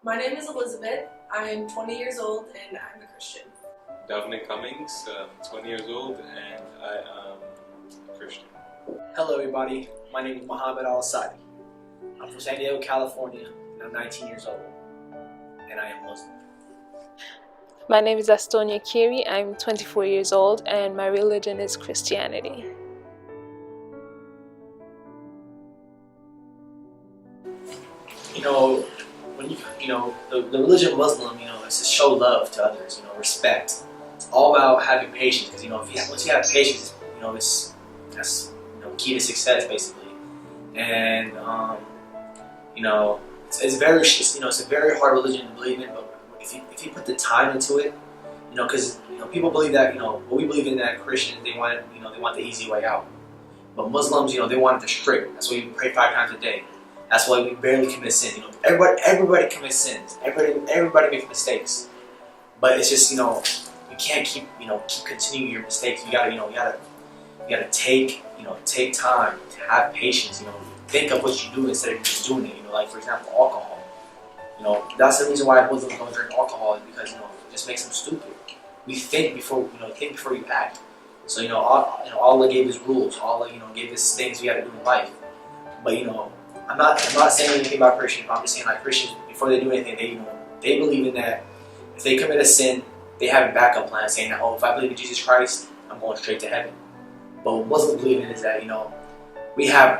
My name is Elizabeth. I am 20 years old and I'm a Christian. Dominic Cummings, 20 years old, and I am a Christian. Hello everybody, my name is Muhammad Al-Asadi. I'm from San Diego, California, and I'm 19 years old, and I am Muslim. My name is Astonia Kiri. I'm 24 years old and my religion is Christianity. The religion Muslim, it's to show love to others, respect. It's all about having patience, because once you have patience, that's key to success basically. And it's a very hard religion to believe in, but if you put the time into it, because people believe that what we believe in, that Christians they want the easy way out, but Muslims they want it the strict. That's why we pray 5 times a day. That's why we barely commit sin. Everybody commits sins. Everybody makes mistakes. But it's just you can't keep continuing your mistakes. You gotta take time to have patience. Think of what you do instead of just doing it. Like for example, alcohol. That's the reason why Muslims don't drink alcohol, is because it just makes them stupid. We think before you act. So Allah gave us rules. Allah gave us things we got to do in life. But I'm not saying anything about Christians. I'm just saying, like, Christians, before they do anything, they believe in that if they commit a sin, they have a backup plan, saying that, oh, if I believe in Jesus Christ, I'm going straight to heaven. But what Muslims believe in is that we have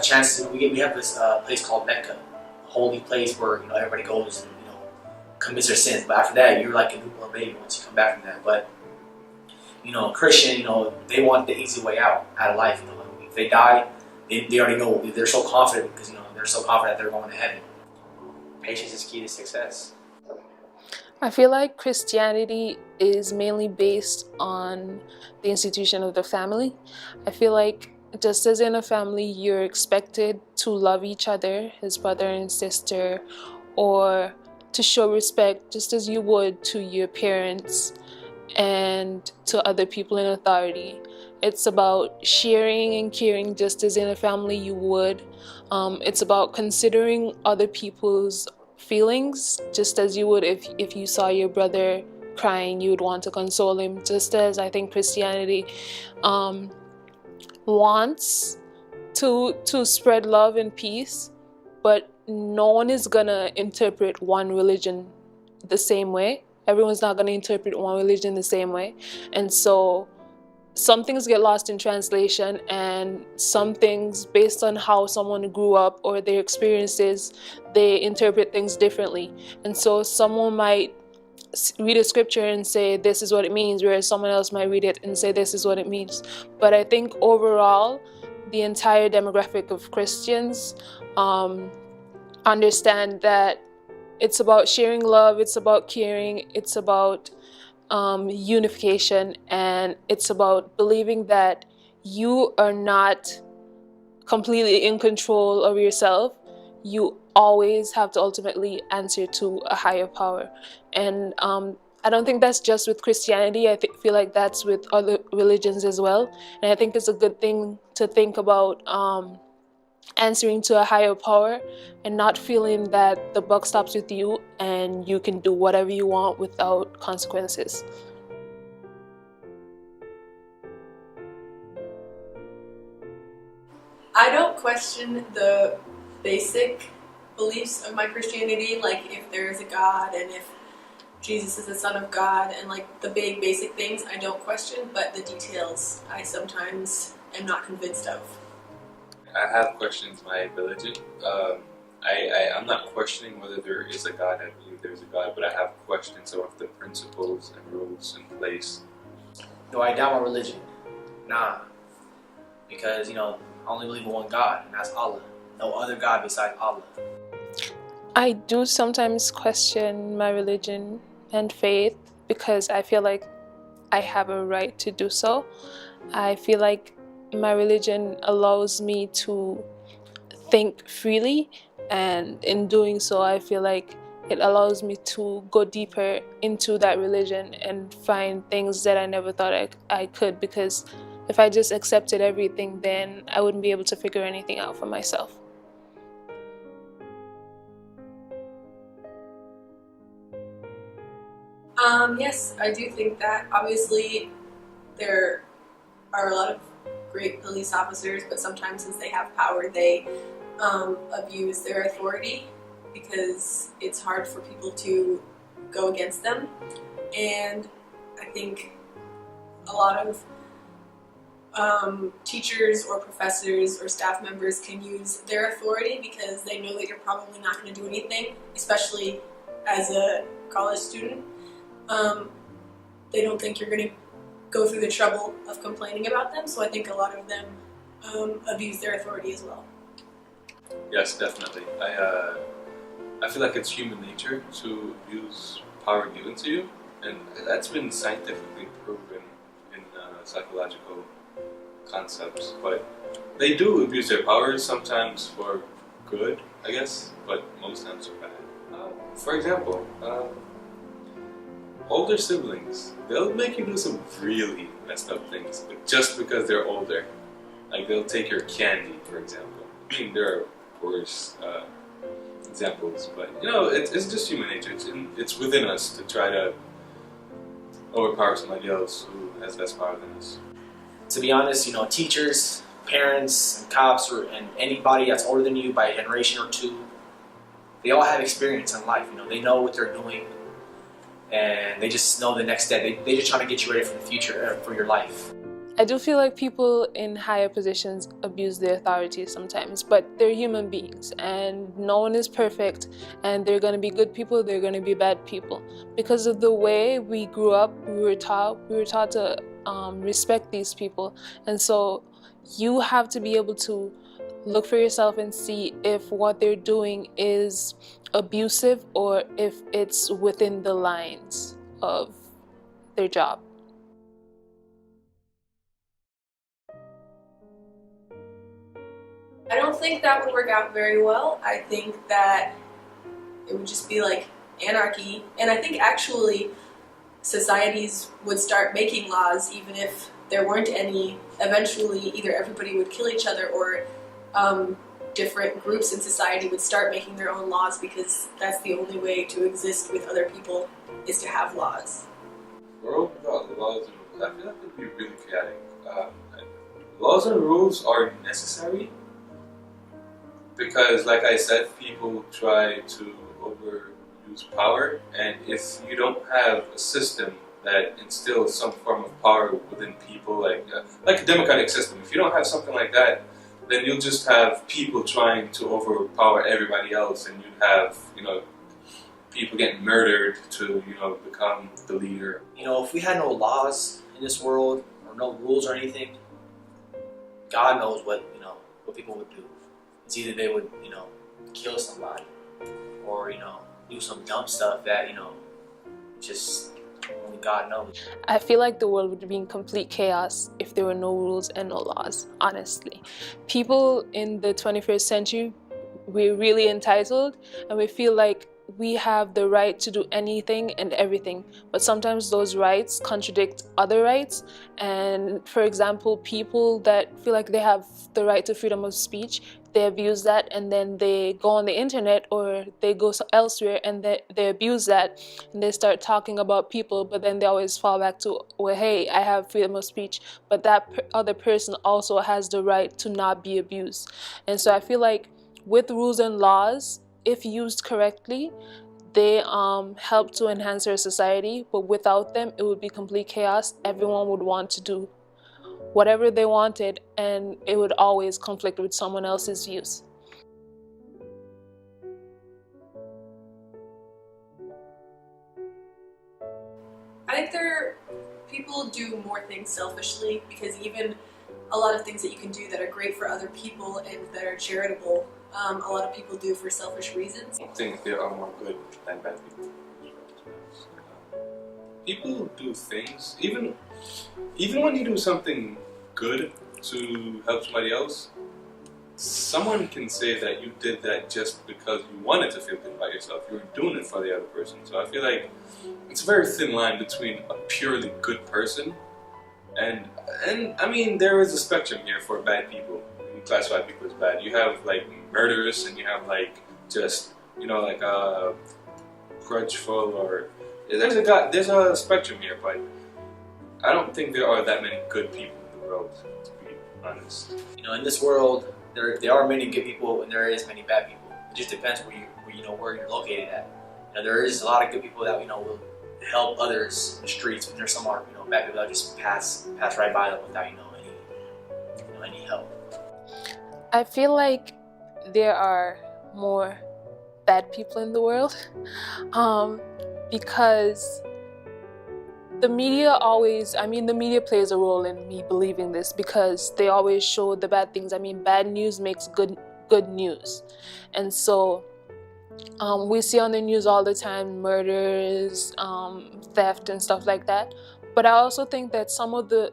chances. We have this place called Mecca, a holy place where everybody goes and commits their sins. But after that, you're like a newborn baby once you come back from that. But Christian, they want the easy way out of life. If they die, they already know. They're so confident because they're so confident they're going to heaven. Patience is key to success. I feel like Christianity is mainly based on the institution of the family. I feel like just as in a family, you're expected to love each other, his brother and sister, or to show respect just as you would to your parents and to other people in authority. It's about sharing and caring just as in a family you would. It's about considering other people's feelings just as you would if you saw your brother crying, you would want to console him. Just as I think Christianity wants to spread love and peace, but no one is gonna interpret one religion the same way. Everyone's not gonna interpret one religion the same way, and so some things get lost in translation, and some things, based on how someone grew up or their experiences, they interpret things differently. And so someone might read a scripture and say this is what it means, whereas someone else might read it and say this is what it means. But I think overall, the entire demographic of Christians understand that it's about sharing love, it's about caring, it's about unification, and it's about believing that you are not completely in control of yourself. You always have to ultimately answer to a higher power. And I don't think that's just with Christianity. I feel like that's with other religions as well. And I think it's a good thing to think about answering to a higher power and not feeling that the buck stops with you and you can do whatever you want without consequences. I don't question the basic beliefs of my Christianity, like if there is a God and if Jesus is the Son of God, and like the big basic things I don't question, but the details I sometimes am not convinced of. I have questioned my religion. I'm not questioning whether there is a God. I believe there's a God, but I have questioned some of the principles and rules in place. Do I doubt my religion? Nah. Because, I only believe in one God, and that's Allah. No other God besides Allah. I do sometimes question my religion and faith because I feel like I have a right to do so. I feel like my religion allows me to think freely, and in doing so, I feel like it allows me to go deeper into that religion and find things that I never thought I could, because if I just accepted everything, then I wouldn't be able to figure anything out for myself. Yes, I do think that. Obviously, there are a lot of great police officers, but sometimes since they have power, they abuse their authority because it's hard for people to go against them. And I think a lot of teachers or professors or staff members can use their authority because they know that you're probably not going to do anything, especially as a college student. They don't think you're going to go through the trouble of complaining about them, so I think a lot of them abuse their authority as well. Yes, definitely. I feel like it's human nature to abuse power given to you, and that's been scientifically proven in psychological concepts. But they do abuse their powers, sometimes for good, I guess, but most times for bad. For example, older siblings, they'll make you do some really messed up things, but just because they're older. Like they'll take your candy, for example. I mean, there are worse examples, but you know, it's just human nature. It's within us to try to overpower somebody else who has less power than us. To be honest, you know, teachers, parents, and cops, and anybody that's older than you by a generation or two, they all have experience in life. You know, they know what they're doing, and they just know the next step. They just trying to get you ready for the future, for your life. I do feel like people in higher positions abuse their authority sometimes, but they're human beings and no one is perfect, and they're going to be good people, they're going to be bad people. Because of the way we grew up, we were taught to respect these people. And so you have to be able to look for yourself and see if what they're doing is abusive or if it's within the lines of their job. I don't think that would work out very well. I think that it would just be like anarchy. And I think actually societies would start making laws even if there weren't any. Eventually either everybody would kill each other or different groups in society would start making their own laws because that's the only way to exist with other people is to have laws. World without laws and rules, I feel like it would be really chaotic. Laws and rules are necessary because, like I said, people try to overuse power, and if you don't have a system that instills some form of power within people, like a democratic system, if you don't have something like that, then you'll just have people trying to overpower everybody else, and you'd have, you know, people getting murdered to, you know, become the leader. You know, if we had no laws in this world or no rules or anything, God knows what people would do. It's either they would, you know, kill somebody or, you know, do some dumb stuff that, you know, just only God knows. I feel like the world would be in complete chaos if there were no rules and no laws, honestly. People in the 21st century, we're really entitled and we feel like we have the right to do anything and everything, but sometimes those rights contradict other rights. And for example, people that feel like they have the right to freedom of speech, they abuse that, and then they go on the internet or they go elsewhere and they abuse that, and they start talking about people, but then they always fall back to, well, hey, I have freedom of speech, but that other person also has the right to not be abused. And so I feel like with rules and laws, if used correctly, they help to enhance our society, but without them, it would be complete chaos. Everyone would want to do whatever they wanted, and it would always conflict with someone else's views. I think people do more things selfishly because even a lot of things that you can do that are great for other people and that are charitable, a lot of people do for selfish reasons. I think there are more good than bad people. People do things, even when you do something good to help somebody else, someone can say that you did that just because you wanted to feel good about yourself. You were doing it for the other person. So I feel like it's a very thin line between a purely good person and I mean, there is a spectrum here for bad people. You classify people as bad. You have like murderous, and you have like just, you know, like grudgeful, or There's a spectrum here, but I don't think there are that many good people in the world, to be honest. You know, in this world, there are many good people and there is many bad people. It just depends where you're located at. You know, there is a lot of good people that will help others in the streets, but there's some bad people that just pass right by them without any help. I feel like there are more bad people in the world because the media plays a role in me believing this because they always show the bad things. I mean, bad news makes good news. And so we see on the news all the time murders, theft and stuff like that. But I also think that some of the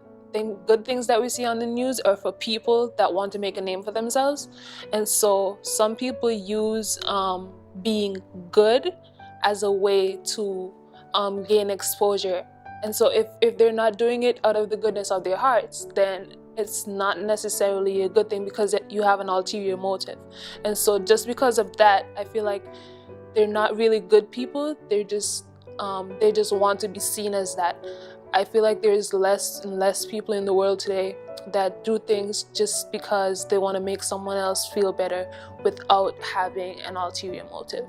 good things that we see on the news are for people that want to make a name for themselves. And so some people use being good as a way to gain exposure. And so if they're not doing it out of the goodness of their hearts, then it's not necessarily a good thing because you have an ulterior motive. And so just because of that, I feel like they're not really good people. They just want to be seen as that. I feel like there's less and less people in the world today that do things just because they want to make someone else feel better without having an ulterior motive.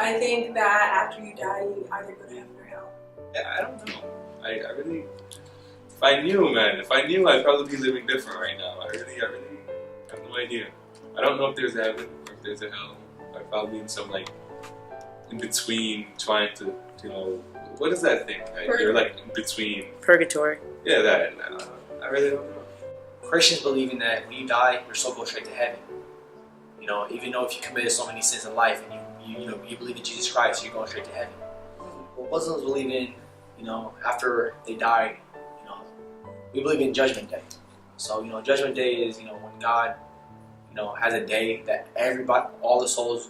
I think that after you die, you either go to heaven or hell. Yeah, I don't know. I really, if I knew, I'd probably be living different right now. I really have no idea. I don't know if there's a heaven or if there's a hell. I'd probably be in some in between, trying to, what is that thing? You're in between. Purgatory. Yeah, that. I really don't know. Christians believe in that when you die, your soul goes straight to heaven. You know, even though if you committed so many sins in life and you believe in Jesus Christ, you're going straight to heaven. What Muslims believe in, after they die, we believe in Judgment Day. So, Judgment Day is, when God, has a day that everybody, all the souls,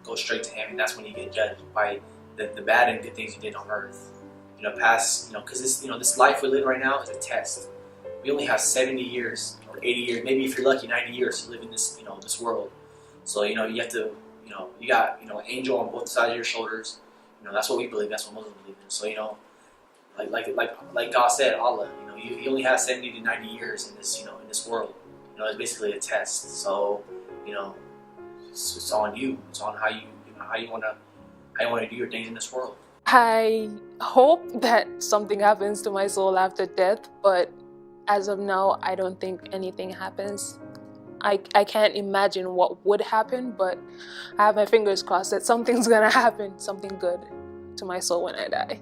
go straight to Him, and that's when you get judged by the bad and good things you did on earth. Because this life we live right now is a test. We only have 70 years or 80 years, maybe if you're lucky, 90 years to live in this, this world. So, you have to, you got, an angel on both sides of your shoulders. That's what we believe. That's what Muslims believe in. So, like God said, Allah, you only have 70 to 90 years in this, in this world. It's basically a test. So, it's on you. It's on how you want to do your things in this world. I hope that something happens to my soul after death, but as of now, I don't think anything happens. I can't imagine what would happen, but I have my fingers crossed that something's gonna happen, something good to my soul when I die.